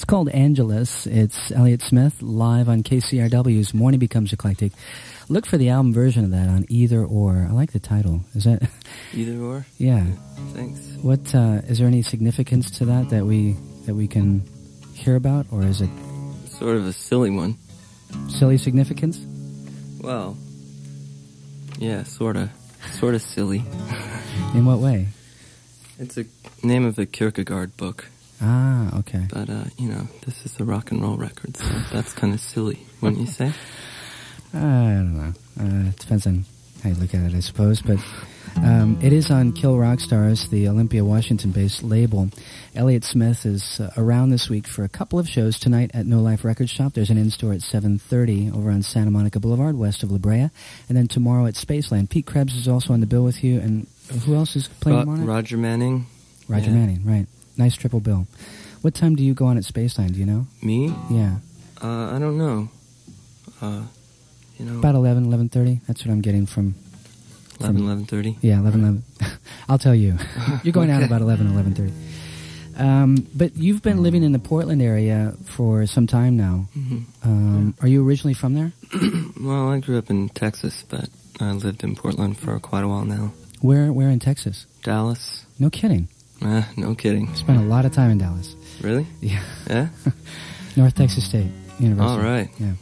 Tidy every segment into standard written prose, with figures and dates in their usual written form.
called Angelus. It's Elliott Smith live on KCRW's Morning Becomes Eclectic. Look for the album version of that on Either Or. I like the title. Is that Either Or? Yeah. Thanks. What is there any significance to that we can hear about, or is it sort of a silly one? Silly significance? Well, yeah, sort of silly. In what way? It's the name of a Kierkegaard book. Ah, okay. But, this is a rock and roll record, so that's kind of silly, wouldn't you say? I don't know. It depends on how you look at it, I suppose. But it is on Kill Rock Stars, the Olympia, Washington-based label. Elliott Smith is around this week for a couple of shows. Tonight at No Life Record Shop. There's an in-store at 7:30 over on Santa Monica Boulevard, west of La Brea. And then tomorrow at Spaceland. Pete Krebs is also on the bill with you. And who else is playing tomorrow night? Roger Manning. Roger Manning, right. Nice triple bill. What time do you go on at Spaceland, do you know? Me? Yeah. I don't know. About 11:30. That's what I'm getting from 11:30? Yeah, 11. I'll tell you. You're going out about 11:30. But you've been living in the Portland area for some time now. Mm-hmm. Are you originally from there? Well, I grew up in Texas, but I lived in Portland for quite a while now. Where in Texas? Dallas. No kidding. No kidding. Spent a lot of time in Dallas. Really? Yeah. Yeah? North Texas State University. All right. Yeah.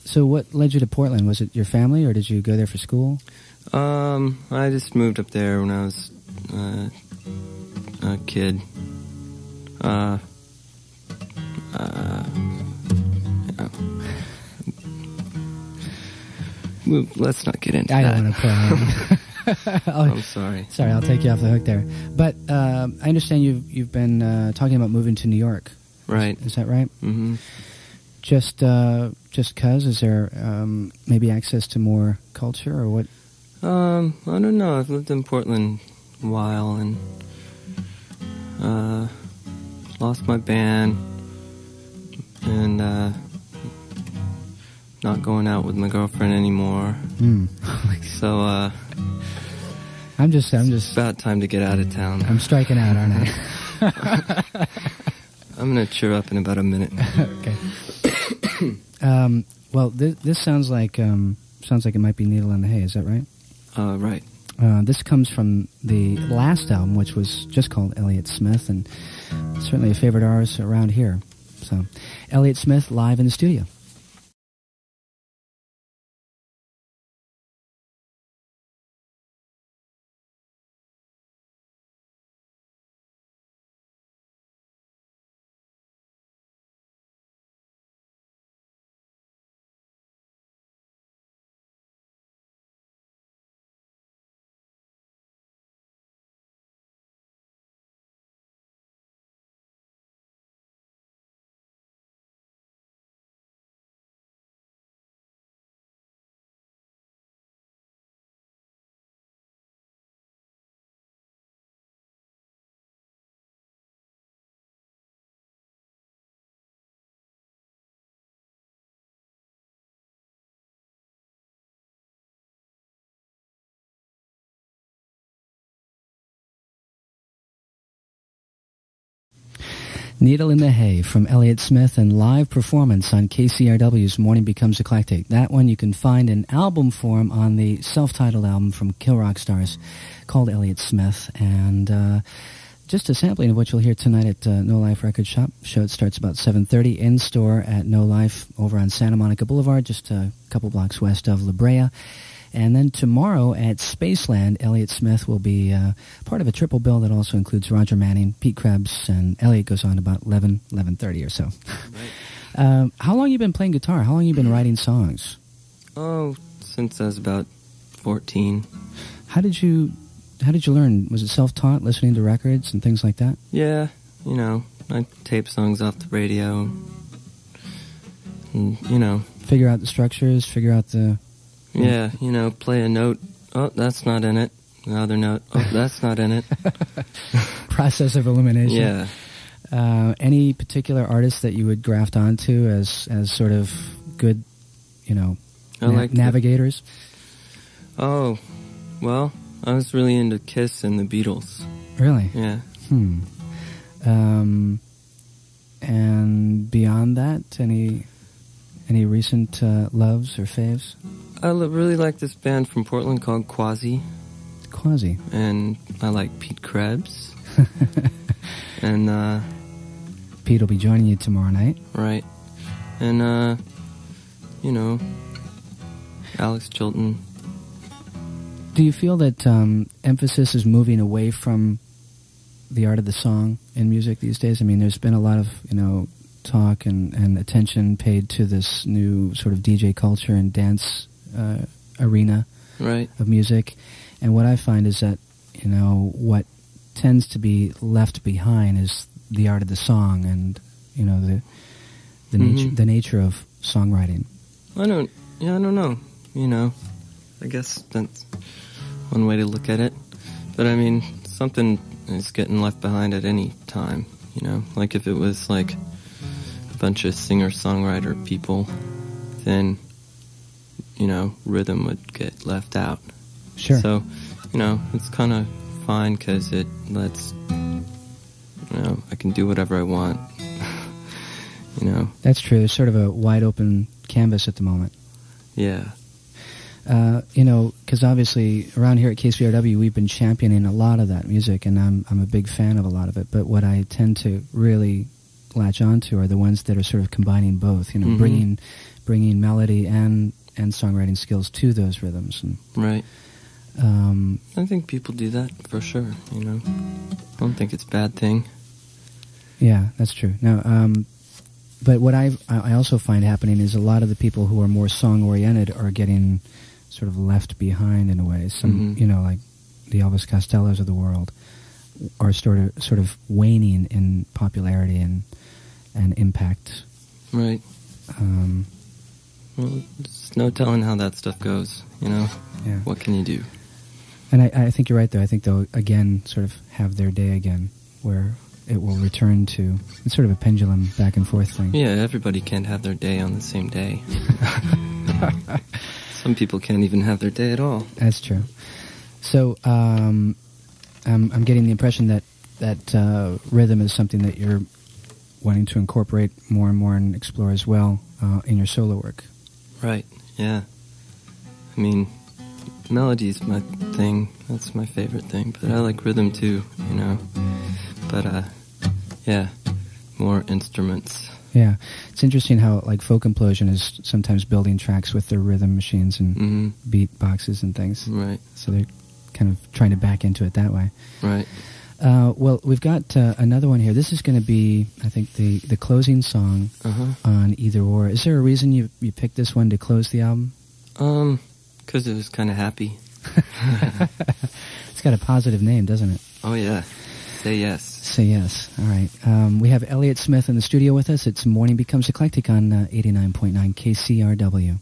So what led you to Portland? Was it your family, or did you go there for school? I just moved up there when I was a kid. Let's not get into that. I don't want to play. I'm sorry. Sorry, I'll take you off the hook there. But I understand you've been talking about moving to New York. Right. Is that right? Mm-hmm. Just 'cause? Is there maybe access to more culture, or what? I don't know. I've lived in Portland a while and lost my band and not going out with my girlfriend anymore. So I'm just it's about time to get out of town. I'm striking out, aren't I? I'm gonna cheer up in about a minute. Okay. Well, this sounds like it might be Needle in the Hay. Is that right? Right. This comes from the last album, which was just called Elliott Smith, and certainly a favorite of ours around here. So, Elliott Smith live in the studio. Needle in the Hay from Elliott Smith and live performance on KCRW's Morning Becomes Eclectic. That one you can find in album form on the self-titled album from Kill Rock Stars called Elliott Smith. And just a sampling of what you'll hear tonight at No Life Record Shop. Show starts about 7:30 in store at No Life over on Santa Monica Boulevard, just a couple blocks west of La Brea. And then tomorrow at Spaceland, Elliott Smith will be part of a triple bill that also includes Roger Manning, Pete Krebs, and Elliott goes on about 11:30 or so. Right. How long have you been playing guitar? How long have you been writing songs? Oh, since I was about 14. How did you learn? Was it self-taught, listening to records and things like that? Yeah, I tape songs off the radio. And, Figure out the structures, figure out the... Yeah, play a note. Oh, that's not in it. Another note. Oh, that's not in it. Process of elimination. Yeah. Any particular artists that you would graft onto as sort of good, navigators? Oh, well, I was really into Kiss and the Beatles. Really? Yeah. And Any recent loves or faves? I really like this band from Portland called Quasi. Quasi. And I like Pete Krebs. And Pete will be joining you tomorrow night. Right. And Alex Chilton. Do you feel that emphasis is moving away from the art of the song in music these days? I mean, there's been a lot of, talk and attention paid to this new sort of DJ culture and dance arena of music. And what I find is that, what tends to be left behind is the art of the song and, the nature of songwriting. I don't know. I guess that's one way to look at it. But I mean, something is getting left behind at any time, Like if it was like a bunch of singer-songwriter people, then, rhythm would get left out. Sure. So, it's kind of fine because it lets, I can do whatever I want. That's true. There's sort of a wide open canvas at the moment. Yeah. Because obviously around here at KCRW we've been championing a lot of that music, and I'm a big fan of a lot of it. But what I tend to really latch onto are the ones that are sort of combining both. Bringing melody and songwriting skills to those rhythms. And, right. I think people do that for sure. I don't think it's a bad thing. Yeah, that's true. Now, but what I also find happening is a lot of the people who are more song-oriented are getting sort of left behind in a way. Some, like the Elvis Costellos of the world are sort of waning in popularity and impact. Right. Well, there's no telling how that stuff goes, Yeah. What can you do? And I think you're right, though. I think they'll, again, sort of have their day again, where it will return to... It's sort of a pendulum back and forth thing. Yeah, everybody can't have their day on the same day. Some people can't even have their day at all. That's true. So, I'm getting the impression that rhythm is something that you're wanting to incorporate more and more and explore as well in your solo work. Right, yeah. I mean, melody's my thing. That's my favorite thing. But I like rhythm too, But, yeah, more instruments. Yeah. It's interesting how, like, Folk Implosion is sometimes building tracks with their rhythm machines and beat boxes and things. Right. So they're kind of trying to back into it that way. Right. Well, we've got another one here. This is going to be, I think, the closing song on Either Or. Is there a reason you picked this one to close the album? Because it was kind of happy. It's got a positive name, doesn't it? Oh, yeah. Say yes. Say yes. All right. We have Elliott Smith in the studio with us. It's Morning Becomes Eclectic on 89.9 KCRW.